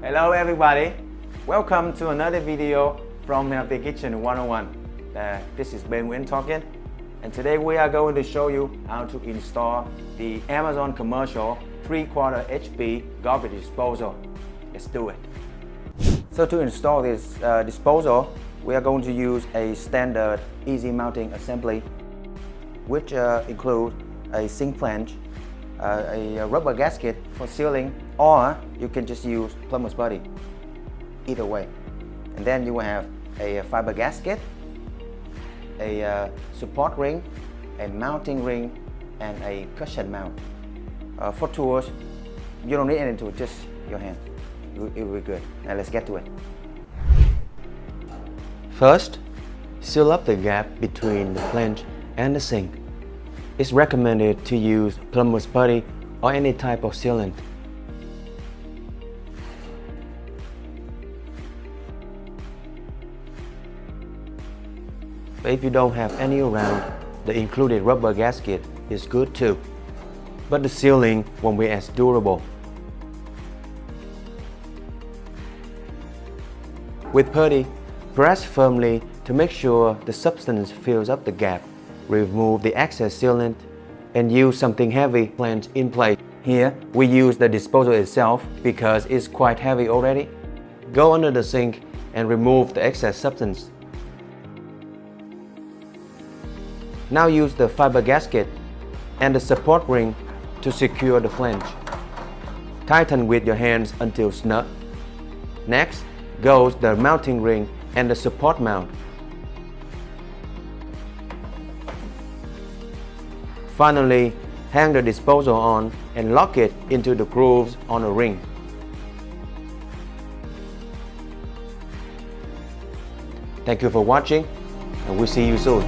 Hello everybody, welcome to another video from Healthy Kitchen 101. This is Ben Nguyen talking, and today we are going to show you how to install the Amazon commercial 3/4 HP garbage disposal. Let's do it. So to install this disposal, we are going to use a standard easy mounting assembly, which includes a sink flange, a rubber gasket for sealing, or you can just use plumber's putty, either way. And then you will have a fiber gasket, a support ring, a mounting ring, and a cushion mount. For tools, you don't need any tool, just your hand. It will be good. Now let's get to it. First, seal up the gap between the flange and the sink. It's recommended to use plumber's putty or any type of sealant. But if you don't have any around, the included rubber gasket is good too. But the sealing won't be as durable. With putty, press firmly to make sure the substance fills up the gap. Remove the excess sealant and use something heavy flange in place. Here, we use the disposal itself because it's quite heavy already. Go under the sink and remove the excess substance. Now use the fiber gasket and the support ring to secure the flange. Tighten with your hands until snug. Next goes the mounting ring and the support mount. Finally, hang the disposal on and lock it into the grooves on a ring. Thank you for watching, and we'll see you soon.